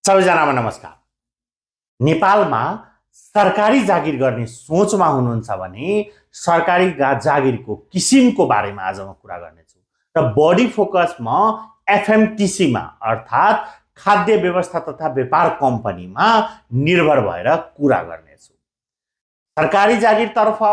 सबैजनामा नमस्कार। नेपालमा सरकारी जागिर गर्ने सोचमा हुनुहुन्छ भने सरकारी जागिरको किसिमको बारेमा आज म कुरा गर्नेछु र बढी फोकस म एफएमटीसीमा अर्थात् खाद्य व्यवस्था तथा व्यापार कम्पनीमा निर्भर भएर कुरा गर्नेछु। सरकारी जागिरतर्फ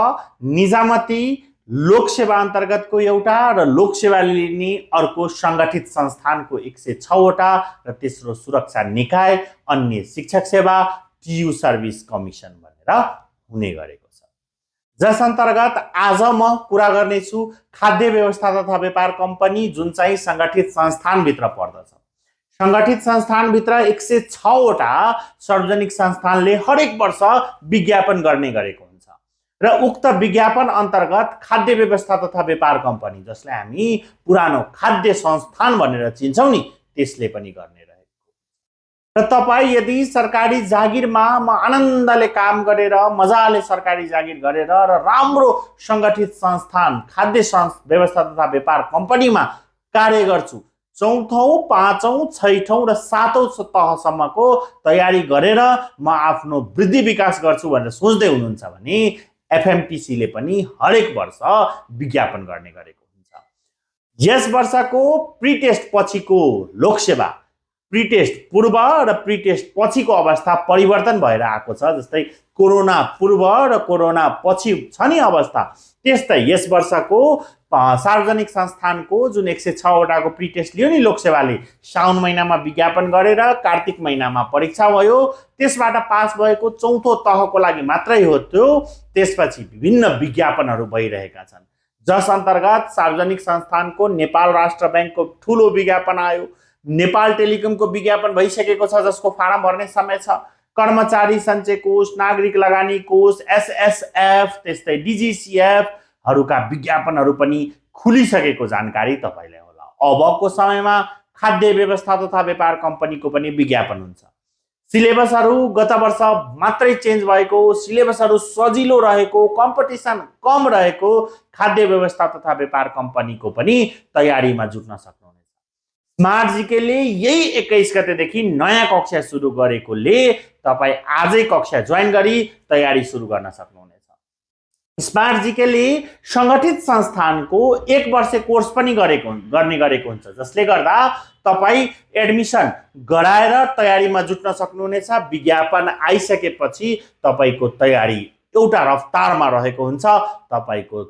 निजामती लोकसेवा अन्तर्गतको एउटा र लोकसेवा लिने अर्को संगठित संस्थानको 106 वटा र तेस्रो सुरक्षा निकाय, अन्य शिक्षक सेवा, टियु सर्भिस कमिसन भनेर हुने गरेको छ। जस अन्तर्गत आज म कुरा गर्नेछु खाद्य व्यवस्था तथा व्यापार कम्पनी जुन चाहिँ संगठित संस्थानभित्र पर्दछ। संगठित संस्थानभित्र 106 वटा सार्वजनिक संस्थानले हरेक वर्ष विज्ञापन गर्ने गरेको हुन्छ र उक्त विज्ञापन अन्तर्गत खाद्य व्यवस्था तथा व्यापार कम्पनी जसलाई हामी पुरानो खाद्य संस्थान भनेर चिन्छौं नि त्यसले पनि गर्ने रहेको। र तपाई यदि सरकारी जागिरमा म आनन्दले काम गरेर मजाले सरकारी जागिर गरेर र राम्रो संगठित संस्थान खाद्य व्यवस्था तथा व्यापार कम्पनीमा कार्य गर्छु, चौथौं, पाँचौं, छैठौं र सातौं तहसम्मको तयारी गरेर म आफ्नो वृद्धि विकास गर्छु भनेर सोच्दै हुनुहुन्छ भने एफएमटीसीले पनि हरेक वर्ष विज्ञापन गर्ने गरेको हुन्छ। यस वर्षको प्रिटेस्ट पछिको लोकसेवा, प्रिटेस्ट पूर्व र प्रिटेस्ट पछिको अवस्था परिवर्तन भएर आएको छ। जस्तै कोरोना पूर्व र कोरोना पछि छ नि अवस्था, त्यस्तै यस वर्षको सार्वजनिक संस्थानको जुन 106 वटाको प्रिटेस्ट लियो नि लोकसेवाले, साउन महिनामा विज्ञापन गरेर कार्तिक महिनामा परीक्षा भयो, त्यसबाट पास भएको चौथो तहको लागि मात्रै हो त्यो। त्यसपछि विभिन्न विज्ञापनहरू भइरहेका छन् जस अन्तर्गत सार्वजनिक संस्थानको नेपाल राष्ट्र बैंकको ठूलो विज्ञापन आयो, नेपाल टेलिकमको विज्ञापन भइसकेको छ जसको फारम भर्ने समय छ, कर्मचारी सञ्चय कोष, नागरिक लगानी कोष, एसएसएफ, त्यस्तै डीजीसीएफ हरूका विज्ञापनहरू पनि खुलिसकेको जानकारी तपाईलाई होला। अबको समयमा खाद्य व्यवस्था तथा व्यापार कम्पनीको पनि विज्ञापन हुन्छ। सिलेबसहरू गत वर्ष मात्रै चेन्ज भएको, सिलेबसहरू सजिलो रहेको, कम्पिटिसन कम रहेको खाद्य व्यवस्था तथा व्यापार कम्पनीको पनि तयारीमा जुट्न सक्नुहुनेछ। स्मार्ट जीकेले यही 21 गतेदेखि नयाँ कक्षा सुरु गरेकोले तपाई आजै कक्षा जोइन गरी तयारी सुरु गर्न सक्नुहुनेछ। स्मार्ट जीकेले संगठित संस्थानको 1 वर्ष कोर्स पनि गर्ने गरेको हुन्छ जसले गर्दा तपाई एडमिसन गराएर तयारीमा जुट्न सक्नुहुनेछ। विज्ञापन आइसकेपछि तपाईको तयारी एउटा रफ्तारमा रहेको हुन्छ, तपाईको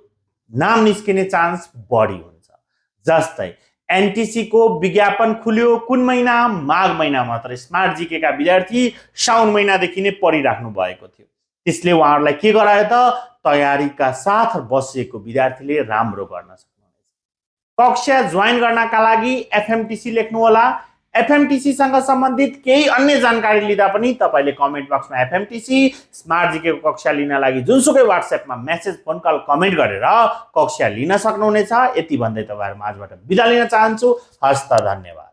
नाम निस्किने चान्स बढी हुन्छ। जस्तै एनटीसी को विज्ञापन खुल्यो कुन महिना? माघ महिना मात्र। स्मार्ट जीके का विद्यार्थी साउन महिनादेखि नै पढिराख्नु भएको थियो, त्यसले उहाँहरूलाई के गरायो त तयारीका साथ बसेको विद्यार्थीले राम्रो गर्न सक्नुहुनेछ। कक्षा जोइन गर्नका लागि एफएमटीसी लेख्नु होला। एफएमटीसी सँग सम्बन्धित केही अन्य जानकारी लिँदा पनि तपाईले कमेन्ट बक्समा एफएमटीसी स्मार्ट जीके को कक्षा लिन लागि जुनसुकै व्हाट्सएपमा मेसेज, फोन कल, कमेन्ट गरेर कक्षा लिन सक्नुहुनेछ। यति भन्दै तपाईहरुमा आजबाट बिदा लिन चाहन्छु। हस्त, धन्यवाद।